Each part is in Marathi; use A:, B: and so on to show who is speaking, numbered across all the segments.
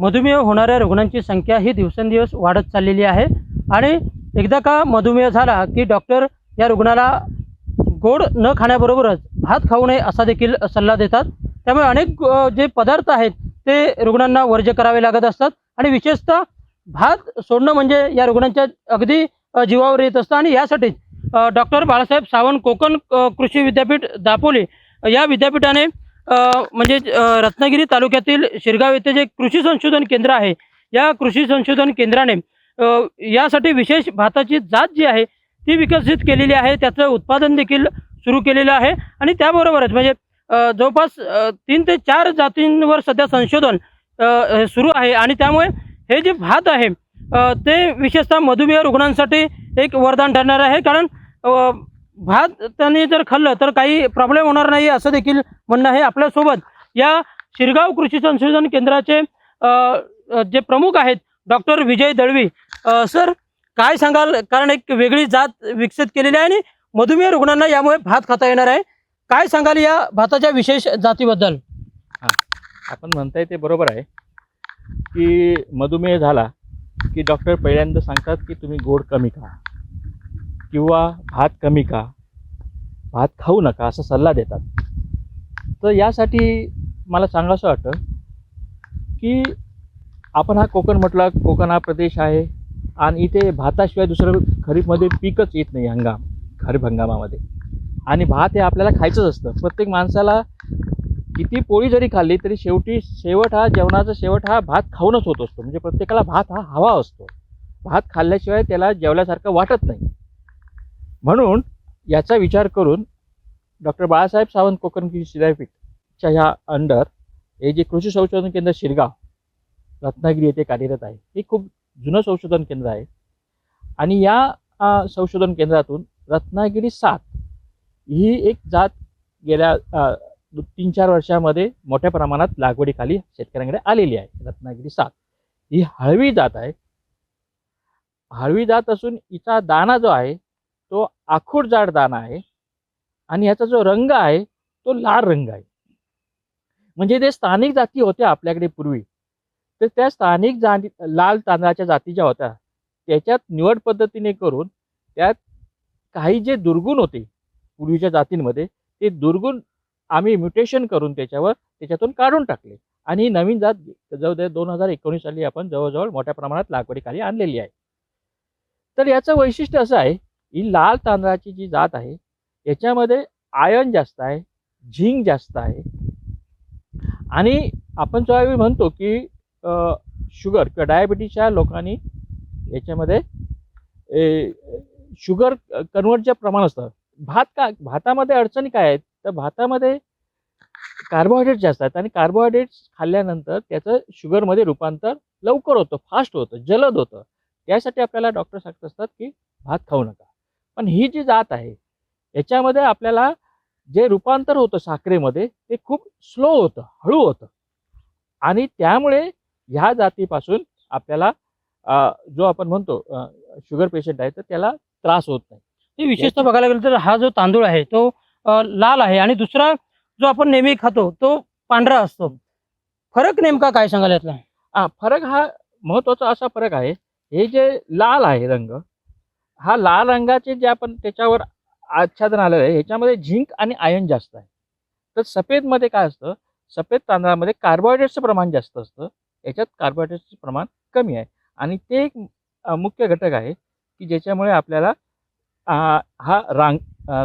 A: मधुमेह होणाऱ्या रुग्णांची संख्या ही दिवसेंदिवस वाढत चाललेली आहे आणि एकदा का मधुमेह झाला की डॉक्टर या रुग्णाला गोड न खाण्याबरोबरच भात खाऊ नये असा देखील सल्ला देतात। त्यामुळे अनेक जे पदार्थ आहेत ते रुग्णांना वर्ज्य करावे लागत असतात आणि विशेषतः भात सोडणं म्हणजे या रुग्णांच्या अगदी जीवावर येत असतं आणि यासाठी डॉक्टर बाळासाहेब सावंत कोकण कृषी विद्यापीठ दापोली या विद्यापीठाने म्हणजे रत्नागिरी तालुक्यातील शिरगाव येथे जे कृषी संशोधन केंद्र आहे या कृषी संशोधन केंद्राने यासाठी विशेष भाताची जात जी आहे ती विकसित केलेली आहे। त्याचं उत्पादन देखील सुरू केलेलं आहे आणि त्याबरोबरच म्हणजे जवळपास 3 ते 4 जातींवर सध्या संशोधन सुरू आहे आणि त्यामुळे हे जे भात आहे ते विशेषतः मधुमेह रुग्णांसाठी एक वरदान ठरणार आहे। कारण भात त्यांनी जर खाल्लं तर काही प्रॉब्लेम होणार नाही असं देखील म्हणणं आहे। आपल्यासोबत या शिरगाव कृषी संशोधन केंद्राचे जे प्रमुख आहेत डॉक्टर विजय दळवी। सर काय सांगाल, कारण एक वेगळी जात विकसित केलेली आहे आणि मधुमेह रुग्णांना यामुळे भात खाता येणार आहे, काय सांगाल या भाताच्या विशेष जातीबद्दल?
B: आपण म्हणताय ते बरोबर आहे की मधुमेह झाला की डॉक्टर पहिल्यांदा सांगतात की तुम्ही गोड कमी खा किंवा भात कमी खा, भात खाऊ नका असा सल्ला देतात। तर यासाठी मला सांगावंसं वाटतं की आपण हा कोकण म्हटला, कोकण हा प्रदेश आहे आणि इथे भाताशिवाय दुसरं खरीपमध्ये पीकच येत नाही खरीप हंगामामध्ये आणि भात हे आपल्याला खायचंच असतं। प्रत्येक माणसाला किती पोळी जरी खाल्ली तरी शेवट जेवणाचा शेवट हा भात खाऊनच होत असतो। म्हणजे प्रत्येकाला भात हा हवा असतो, भात खाल्ल्याशिवाय त्याला जेवल्यासारखं वाटत नाही। म्हणून याचा विचार करून डॉक्टर बाळासाहेब सावंत कोकण कृषी विद्यापीठच्या ह्या अंडर हे जे कृषी संशोधन केंद्र शिरगाव रत्नागिरी येथे कार्यरत आहे, हे खूप जुनं संशोधन केंद्र आहे आणि या संशोधन केंद्रातून रत्नागिरी 7 ही एक जात गेल्या 3-4 वर्षामध्ये मोठ्या प्रमाणात लागवडीखाली शेतकऱ्यांकडे आलेली आहे। रत्नागिरी 7 ही हळवी जात आहे, हळवी जात असून हिचा दाणा जो आहे तो आखूड जाड दाणा आहे आणि याचा जो रंग आहे तो लाल रंग आहे। म्हणजे ते स्थानिक जाती होत्या आपल्याकडे पूर्वी, तर त्या स्थानिक लाल तांदळाच्या जाती ज्या होत्या त्याच्यात निवड पद्धतीने करून त्यात काही जे दुर्गुण होते पूर्वीच्या जातींमध्ये ते दुर्गुण आम्ही म्युटेशन करून त्याच्यातून काढून टाकले आणि नवीन जात जवळ 2019 साली आपण जवळजवळ मोठ्या प्रमाणात लागवडीखाली आणलेली आहे। तर याचं वैशिष्ट्य असं आहे, ही लाल तांदळाची जी जात आहे याच्यामध्ये आयर्न जास्त आहे, झिंक जास्त आहे आणि आपण ज्यावेळी म्हणतो की शुगर किंवा डायबिटीसच्या लोकांनी याच्यामध्ये शुगर कन्वर्टचं प्रमाण असतं। भातामध्ये अडचणी काय आहेत तर भातामध्ये कार्बोहायड्रेट जास्त आहेत आणि कार्बोहायड्रेट्स खाल्ल्यानंतर त्याचं शुगरमध्ये रूपांतर लवकर होतं, फास्ट होतं, जलद होतं। त्यासाठी आपल्याला डॉक्टर सांगत असतात की भात खाऊ नका। पण ही जी जात आहे याच्यामध्ये आपल्याला जे रूपांतर होतं साखरेमध्ये ते खूप स्लो होतं, हळू होतं आणि त्यामुळे ह्या जातीपासून आपल्याला जो आपण म्हणतो शुगर पेशंट आहे तर त्याला त्रास होत नाही।
A: हे विशेषतः बघायला गेलं तर हा जो तांदूळ आहे तो लाल आहे आणि दुसरा जो आपण नेहमी खातो तो पांढरा असतो, फरक नेमका काय सांगाल यातला?
B: फरक हा महत्त्वाचा असा फरक आहे, हे जे लाल आहे रंग, हा लाल रंगाचे जे आपण त्याच्यावर आच्छादन आलेलं आहे ह्याच्यामध्ये झिंक आणि आयर्न जास्त आहे। तर सफेदमध्ये काय असतं, सफेद तांदळामध्ये कार्बोहायड्रेटचं प्रमाण जास्त असतं, याच्यात कार्बोहायड्रेटचं प्रमाण कमी आहे आणि ते एक मुख्य घटक आहे की ज्याच्यामुळे आपल्याला हा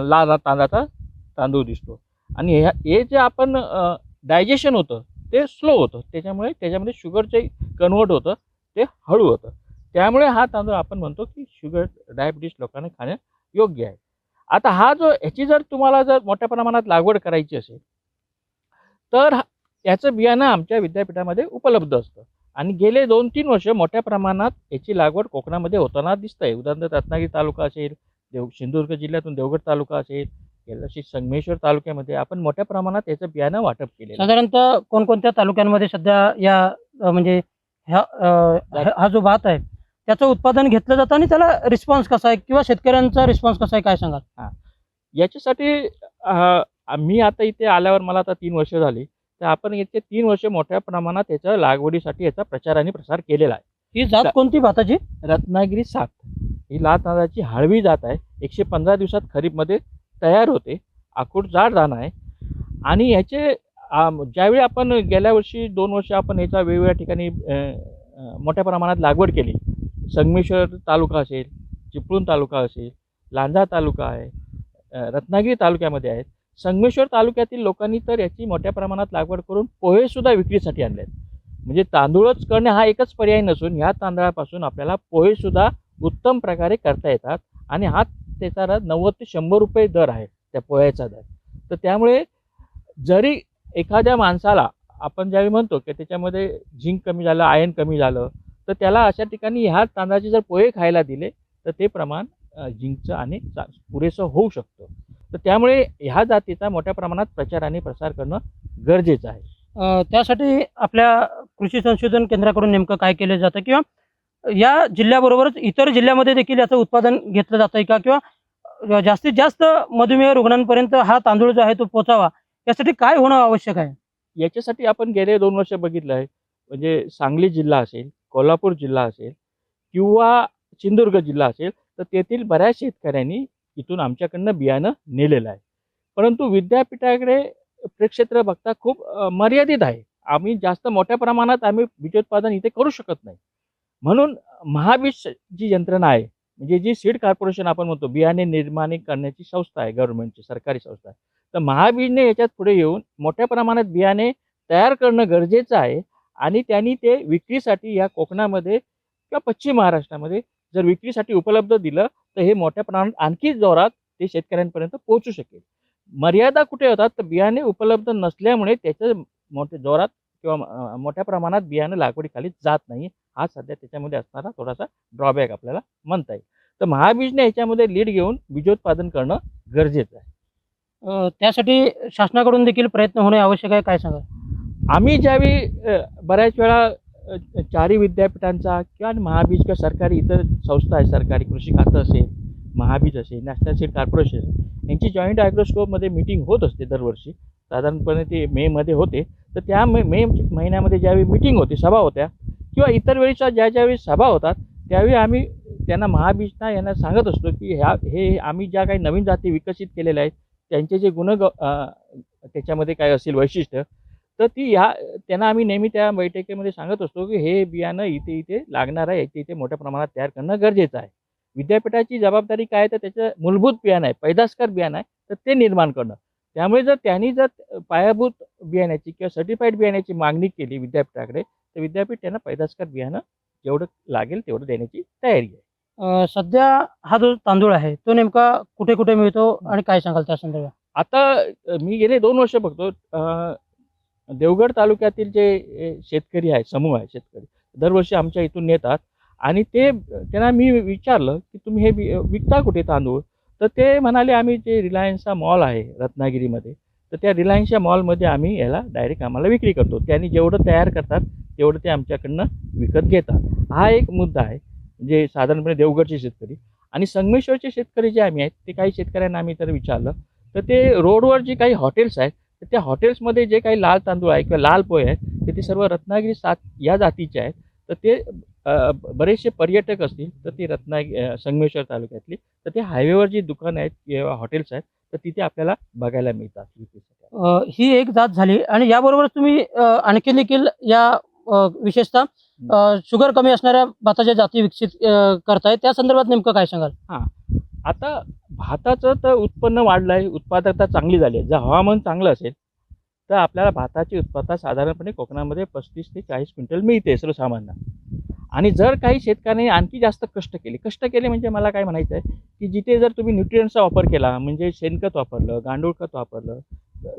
B: लाल तांदळाचा तांदूळ दिसतो आणि हे जे आपण डायजेशन होतं ते स्लो होतं, त्याच्यामध्ये शुगरचे कन्वर्ट होतं ते हळू होतं। त्यामुळे हा तांदूळ आपण म्हणतो की शुगर डायबिटीस लोकांना खाणं योग्य आहे। आता ह्याची जर तुम्हाला जर मोठ्या प्रमाणात लागवड करायची असेल तर याचं बियाणं आमच्या विद्यापीठामध्ये उपलब्ध असतं आणि गेले 2-3 वर्ष मोठ्या प्रमाणात याची लागवड कोकणामध्ये होताना दिसतंय। उदाहरणार्थ रत्नागिरी तालुका असेल, सिंधुदुर्ग जिल्ह्यातून देवगड तालुका असेल, तशी संगमेश्वर तालुक्यामध्ये आपण मोठ्या प्रमाणात याचं बियाणं वाटप केले।
A: साधारणतः कोणकोणत्या तालुक्यांमध्ये सध्या या म्हणजे हा जो भात आहे त्याचं उत्पादन घेतलं जातं आणि त्याला रिस्पॉन्स कसा आहे किंवा शेतकऱ्यांचा रिस्पॉन्स कसा आहे काय सांगाल?
B: याच्यासाठी मी आता इथे आल्यावर मला आता 3 वर्ष झाली तर आपण येथे 3 वर्ष मोठ्या प्रमाणात याच्या लागवडीसाठी याचा प्रचार आणि प्रसार केलेला आहे.
A: ही जात कोणती भाताची?
B: रत्नागिरी 7 ही लाल तांदळाची हळवी जात आहे. 115 दिवसात खरीपमध्ये तयार होते. आखूड जाड दाणा आहे आणि ह्याचे ज्यावेळी आपण गेल्या वर्षी 2 वर्ष आपण याचा वेगवेगळ्या ठिकाणी मोठ्या प्रमाणात लागवड केली. संगमेश्वर तालुका असेल, चिपळूण तालुका असेल, लांजा तालुका आहे, रत्नागिरी तालुक्यामध्ये आहेत. संगमेश्वर तालुक्यातील लोकांनी तर याची मोठ्या प्रमाणात लागवड करून पोहेसुद्धा विक्रीसाठी आणले आहेत. म्हणजे तांदूळच करणे हा एकच पर्याय नसून ह्या तांदळापासून आपल्याला पोहेसुद्धा उत्तम प्रकारे करता येतात आणि हा त्याचा 90 ते 100 रुपये दर आहे त्या पोह्याचा दर. तर त्यामुळे जरी एखाद्या माणसाला आपण ज्यावेळी म्हणतो की त्याच्यामध्ये झिंक कमी झालं, आयर्न कमी झालं, तर त्याला अशा ठिकाणी ह्या तांदळाचे जर पोहे खायला दिले तर ते प्रमाण झिंकचं आणि पुरेसं होऊ शकतं. तर त्यामुळे ह्या जातीचा मोठ्या प्रमाणात प्रचार आणि प्रसार करणं गरजेचं आहे.
A: त्यासाठी आपल्या कृषी संशोधन केंद्राकडून नेमकं काय केलं जातं किंवा या जिल्ह्याबरोबरच इतर जिल्ह्यामध्ये देखील याचं उत्पादन घेतलं जातं का, किंवा जास्तीत जास्त मधुमेह रुग्णांपर्यंत हा तांदूळ जो आहे तो पोचावा यासाठी काय होणं आवश्यक आहे?
B: याच्यासाठी आपण गेले 2 वर्ष बघितलं आहे. म्हणजे सांगली जिल्हा असेल, कोल्हापूर जिल्हा असेल किंवा सिंधुदुर्ग जिल्हा असेल, तर तेथील बऱ्याच शेतकऱ्यांनी इथून आमच्याकडनं बियाणं नेलेलं आहे. परंतु विद्यापीठाकडे प्रक्षेत्र बघता खूप मर्यादित आहे. आम्ही जास्त मोठ्या प्रमाणात बीजोत्पादन इथे करू शकत नाही. म्हणून महाबीज जी यंत्रणा आहे, म्हणजे जी सीड कॉर्पोरेशन आपण म्हणतो, बियाणे निर्माण करण्याची संस्था आहे, गव्हर्नमेंटची सरकारी संस्था आहे. तर महाबीजने याच्यात पुढे येऊन मोठ्या प्रमाणात बियाणे तयार करणं गरजेचं आहे आणि त्यांनी ते विक्रीसाठी या कोकणामध्ये किंवा पश्चिम महाराष्ट्रामध्ये जर विक्रीसाठी उपलब्ध दिलं तर हे मोठ्या प्रमाणात आणखी जोरात ते शेतकऱ्यांपर्यंत पोहोचू शकेल. मर्यादा कुठे होतात तर बियाणे उपलब्ध नसल्यामुळे त्याचं मोठ्या जोरात किंवा मोठ्या प्रमाणात बियाणं लागवडीखाली जात नाही. हा सध्या त्याच्यामध्ये असणारा थोडासा ड्रॉबॅक आपल्याला म्हणता येईल. तर महाबीजने याच्यामध्ये लीड घेऊन बीजोत्पादन करणं गरजेचं आहे.
A: त्यासाठी शासनाकडून देखील प्रयत्न होणे आवश्यक आहे, काय सांगा?
B: आम्ही ज्यावेळी बऱ्याच वेळा चारही विद्यापीठांचा किंवा महाबीज किंवा सरकारी इतर संस्था आहे, सरकारी कृषी खातं असेल, महाबीज असेल, नॅशनल सीड कॉर्पोरेशन यांची जॉईंट ॲग्रोस्कोपमध्ये मीटिंग होत असते दरवर्षी. साधारणपणे ते मेमध्ये होते. तर त्या मे महिन्यामध्ये ज्यावेळी मीटिंग होती, सभा होत्या किंवा इतर वेळीच्या ज्यावेळी सभा होतात त्यावेळी आम्ही त्यांना महाबीजना यांना सांगत असतो की हे आम्ही ज्या काही नवीन जाती विकसित केलेल्या आहेत त्यांचे जे त्याच्यामध्ये काय असेल वैशिष्ट्य, तर त्यांना आम्ही नेहमी त्या बैठकीमध्ये सांगत असतो की हे बियाणं इथे लागणार आहे, इथे मोठ्या प्रमाणात तयार करणं गरजेचं आहे. विद्यापीठाची जबाबदारी काय आहे तर त्याचं मूलभूत बियाणं आहे, पैदासकार बियाणं आहे, तर ते निर्माण करणं. त्यामुळे त्यांनी जर पायाभूत बियाण्याची किंवा सर्टिफाईड बियाण्याची मागणी केली विद्यापीठाकडे तर विद्यापीठ त्यांना पैदासकार बियाणं जेवढं लागेल तेवढं देण्याची तयारी आहे.
A: सध्या हा जो तांदूळ आहे तो नेमका कुठे कुठे मिळतो आणि काय सांगाल त्या संदर्भात?
B: आता मी गेले 2 वर्ष बघतो देवगड तालुक्यातील जे शेतकरी आहे, समूह आहे शेतकरी, दरवर्षी आमच्या इथून नेतात आणि त्यांना मी विचारलं की तुम्ही हे विकता कुठे तांदूळ? तर ते म्हणाले आम्ही जे रिलायन्सचा मॉल आहे रत्नागिरीमध्ये, तर त्या रिलायन्सच्या मॉलमध्ये आम्ही याला डायरेक्ट आम्हाला विक्री करतो. त्यांनी जेवढं तयार करतात तेवढं ते आमच्याकडनं विकत घेतात. हा एक मुद्दा आहे. म्हणजे साधारणपणे देवगडचे शेतकरी आणि संगमेश्वरचे शेतकरी जे आम्ही आहेत ते काही शेतकऱ्यांना आम्ही तर विचारलं तर ते रोडवर जे काही हॉटेल्स आहेत तर त्या हॉटेल्समध्ये जे काही लाल तांदूळ आहे किंवा लाल पोहे आहेत ते सर्व रत्नागिरी 7 या जातीचे आहेत. तर ते बरेचसे पर्यटक असतील तर ते संगमेश्वर तालुक्यातली तर ते हायवेवर जी दुकानं आहेत किंवा हॉटेल्स आहेत तर तिथे आपल्याला बघायला मिळतात.
A: ही एक जात झाली आणि याबरोबर तुम्ही आणखी देखील या विशेषतः शुगर कमी असणाऱ्या भाताच्या जाती विकसित करताय, त्या संदर्भात नेमकं काय सांगाल?
B: आता भाताचं तर उत्पन्न वाढलं आहे, उत्पादकता चांगली झाली आहे. जर हवामान चांगलं असेल तर आपल्याला भाताची उत्पादन साधारणपणे कोकणामध्ये 35 ते 40 क्विंटल मिळते सर्वसामान्य. आणि जर काही शेतकऱ्यांनी आणखी जास्त कष्ट केले म्हणजे मला काय म्हणायचं आहे की जिथे जर तुम्ही न्यूट्रियंट्सचा वापर केला, म्हणजे शेणखत वापरलं, गांडूळ खत वापरलं,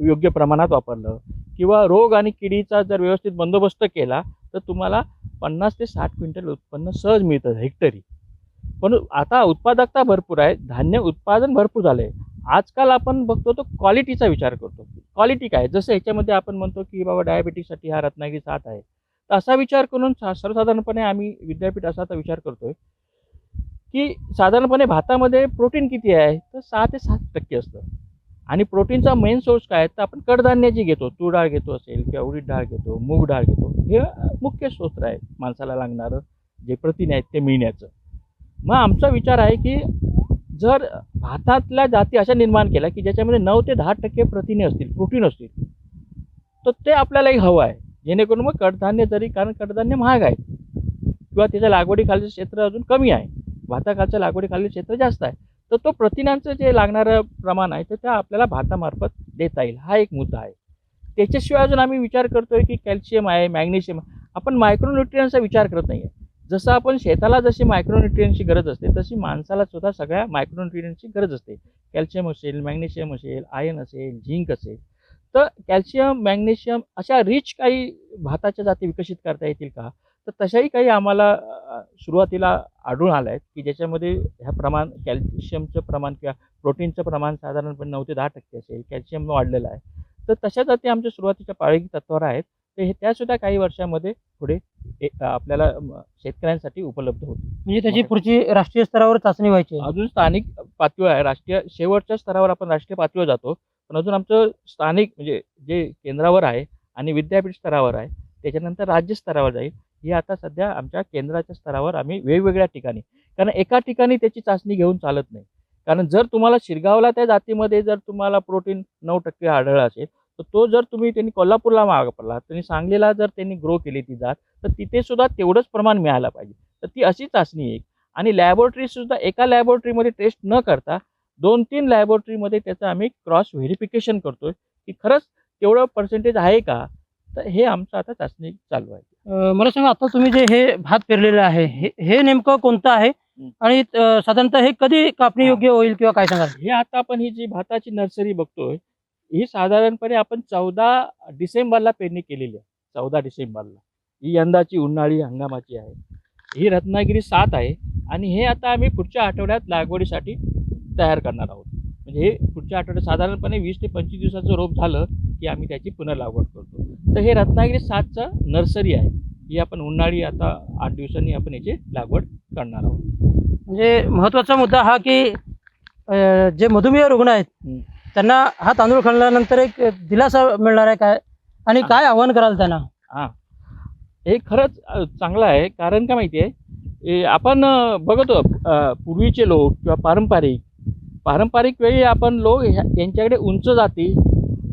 B: योग्य प्रमाणात वापरलं किंवा रोग आणि किडीचा जर व्यवस्थित बंदोबस्त केला तर तुम्हाला 50 ते 60 क्विंटल उत्पन्न सहज मिळतं हेक्टरी. पण आता उत्पादकता भरपूर आहे, धान्य उत्पादन भरपूर झालं आहे. आजकाल आपण बघतो तो क्वालिटीचा विचार करतो. क्वालिटी काय, जसं ह्याच्यामध्ये आपण म्हणतो की बाबा डायबेटिकसाठी हा रत्नागिरी 7 आहे, तर असा विचार करून सर्वसाधारणपणे आम्ही विद्यापीठ असा विचार करतोय की साधारणपणे भातामध्ये प्रोटीन किती आहे तर 6 ते 7% असतं आणि प्रोटीनचा मेन सोर्स काय आहे तर आपण कडधान्य जी घेतो, तूर डाळ घेतो असेल किंवा उडीद डाळ घेतो, मूग डाळ घेतो, हे मुख्य स्रोत आहे माणसाला लागणारं जे प्रथिन आहेत ते मिळण्याचं. मग आमचा विचार आहे की जर भातातल्या जाती अशा निर्माण केल्या की ज्याच्यामध्ये 9 ते 10% प्रथिने असतील, प्रोटीन असतील, तर ते आपल्यालाही हवं आहे. जेणेकरून मग कडधान्य जरी, कारण कडधान्य महाग आहे किंवा त्याच्या लागवडीखालीचं क्षेत्र अजून कमी आहे, भाताखालच्या लागवडीखालील क्षेत्र जास्त आहे, तर तो प्रथिनांचं जे लागणारं प्रमाण आहे तर त्या आपल्याला भातामार्फत देता येईल, हा एक मुद्दा आहे. त्याच्याशिवाय अजून आम्ही विचार करतोय की कॅल्शियम आहे, मॅग्नेशियम, आपण मायक्रोन्युट्रियन्सचा विचार करत नाही आहे. जसं आपण शेताला जशी मायक्रोन्युट्रियन्सची गरज असते तशी माणसाला सुद्धा सगळ्या मायक्रोन्युट्रियन्सची गरज असते. कॅल्शियम असेल, मॅग्नेशियम असेल, आयर्न असेल, झिंक असेल. तर कॅल्शियम, मॅग्नेशियम अशा रिच काही भाताच्या जाती विकसित करता येतील का? तर तशाही काही आम्हाला सुरुवातीला आढळून आल्या आहेत की ज्याच्यामध्ये ह्या प्रमाण कॅल्शियमचं प्रमाण किंवा प्रोटीनचं प्रमाण साधारणपणे 9 ते 10% असेल, कॅल्शियम वाढलेलं आहे. तर तशा जाती आमच्या सुरुवातीच्या प्रायोगिक तत्त्वावर आहेत. तर हे त्यासुद्धा काही वर्षामध्ये पुढे आपल्याला शेतकऱ्यांसाठी उपलब्ध होतील.
A: म्हणजे त्याची पुढची राष्ट्रीय स्तरावर चाचणी व्हायची आहे.
B: अजून स्थानिक पातळीवर आहे, राष्ट्रीय शेवटच्या स्तरावर आपण राष्ट्रीय पातळीवर जातो, पण अजून आमचं स्थानिक म्हणजे जे केंद्रावर आहे आणि विद्यापीठ स्तरावर आहे, त्याच्यानंतर राज्य स्तरावर जाईल. ही आता सध्या आमच्या केंद्राच्या स्तरावर आम्ही वेगवेगळ्या ठिकाणी, कारण एका ठिकाणी त्याची चाचणी घेऊन चालत नाही. कारण जर तुम्हाला शिरगावला त्या जातीमध्ये जर तुम्हाला प्रोटीन 9% आढळलं असेल, तर तो जर त्यांनी कोल्हापूरला वापरला, त्यांनी सांगलीला जर त्यांनी ग्रो केली ती जात, तर तिथे सुद्धा तेवढंच प्रमाण मिळालं पाहिजे. तर ती अशी चाचणी एक, आणि लॅबोरेटरीसुद्धा एका लॅबोरेटरीमध्ये टेस्ट न करता 2-3 लॅबोरेटरीमध्ये त्याचं आम्ही क्रॉस व्हेरिफिकेशन करतोय की खरंच तेवढं पर्सेंटेज आहे का. तर हे आमचं आता चाचणी चालू आहे.
A: मला सांगा, आता तुम्ही जे हे भात पेरलेलं आहे हे नेमकं कोणतं आहे आणि साधारणतः हे कधी कापणी योग्य होईल किंवा काय सांगाल?
B: हे आता आपण ही जी भाताची नर्सरी बघतोय ही साधारणपणे आपण 14 डिसेंबरला पेरणी केलेली आहे. 14 डिसेंबरला ही यंदाची उन्हाळी हंगामाची आहे. ही रत्नागिरी 7 आहे आणि हे आता आम्ही पुढच्या आठवड्यात लागवडीसाठी तयार करणार आहोत. म्हणजे हे पुढच्या आठवड्यात साधारणपणे 20 ते 25 दिवसाचं रोप झालं की आम्ही त्याची पुनर्लागवड करतो. तर हे रत्नागिरी 7चं नर्सरी आहे. ही आपण उन्हाळी आता 8 दिवसांनी आपण याची लागवड करणार आहोत.
A: म्हणजे महत्त्वाचा मुद्दा हा की जे मधुमेह रुग्ण आहेत त्यांना हा तांदूळ खाल्ल्यानंतर एक दिलासा मिळणार आहे काय, आणि काय आव्हान कराल त्यांना?
B: हां, हे खरंच चांगलं आहे. कारण काय माहिती आहे, आपण बघतो पूर्वीचे लोक किंवा पारंपरिक वेळी आपण लोक यांच्याकडे उंच जाती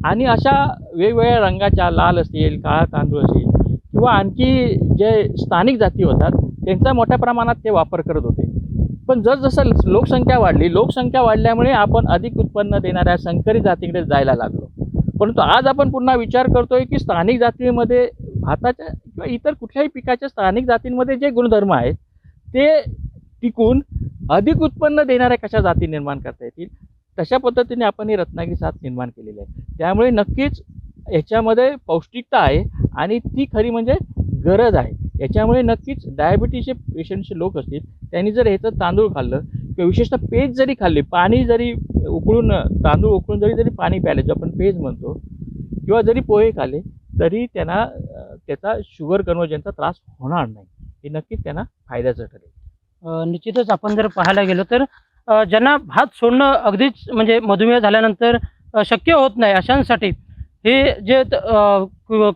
B: आणि अशा वेगवेगळ्या रंगाच्या, लाल असतील, काळा तांदूळ असेल किंवा आणखी जे स्थानिक जाती होतात त्यांचा मोठ्या प्रमाणात ते वापर करत होते. पण जसजसं लोकसंख्या वाढल्यामुळे आपण अधिक उत्पन्न देणाऱ्या संकरित जातीकडे जायला लागलो. परंतु आज आपण पुन्हा विचार करतोय की स्थानिक जातीमध्ये भाताच्या किंवा इतर कुठल्याही पिकाच्या स्थानिक जातींमध्ये जे गुणधर्म आहेत ते टिकून अधिक उत्पन्न देणाऱ्या कशा जाती निर्माण करता येतील, तशा पद्धतीने आपण ही रत्नागिरी 7 निर्माण केलेली आहे. त्यामुळे नक्कीच याच्यामध्ये पौष्टिकता आहे आणि ती खरी म्हणजे गरज आहे. याच्यामुळे नक्कीच डायबिटीसचे पेशंटचे लोक असतील त्यांनी जर ह्याचं तांदूळ खाल्लं किंवा विशेषतः पेज जरी खाल्ली, पाणी जरी उकळून, तांदूळ उकळून जरी पाणी प्यायले, जो आपण पेज म्हणतो, किंवा जरी पोहे खाल्ले तरी त्यांना त्याचा शुगर कन्व्हर्जनचा त्रास होणार नाही. हे नक्कीच त्यांना फायद्याचं ठरेल.
A: निश्चितच आपण जर पाहायला गेलो तर ज्यांना भात सोडणं अगदीच म्हणजे मधुमेह झाल्यानंतर शक्य होत नाही अशांसाठी हे जे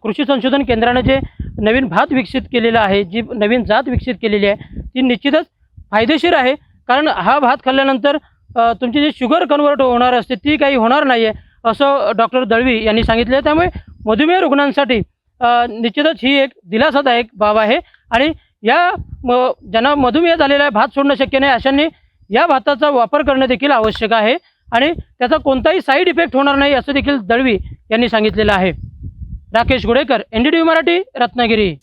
A: कृषी संशोधन केंद्राने जे नवीन भात विकसित केलेलं आहे, जी नवीन जात विकसित केलेली आहे ती निश्चितच फायदेशीर आहे. कारण हा भात खाल्ल्यानंतर तुमची जी शुगर कन्वर्ट होणार असते ती काही होणार नाही आहे असं डॉक्टर दळवी यांनी सांगितले आहे. त्यामुळे मधुमेह रुग्णांसाठी निश्चितच ही एक दिलासादायक बाब आहे. आणि या ज्यांना मधुमेह झालेला आहे, भात सोडणं शक्य नाही, अशांनी या भाताचा वापर करणं देखील आवश्यक आहे आणि त्याचा कोणताही साईड इफेक्ट होणार नाही असं देखील दळवी यांनी सांगितलेलं आहे. राकेश गुडेकर, NDTV मराठी, रत्नागिरी.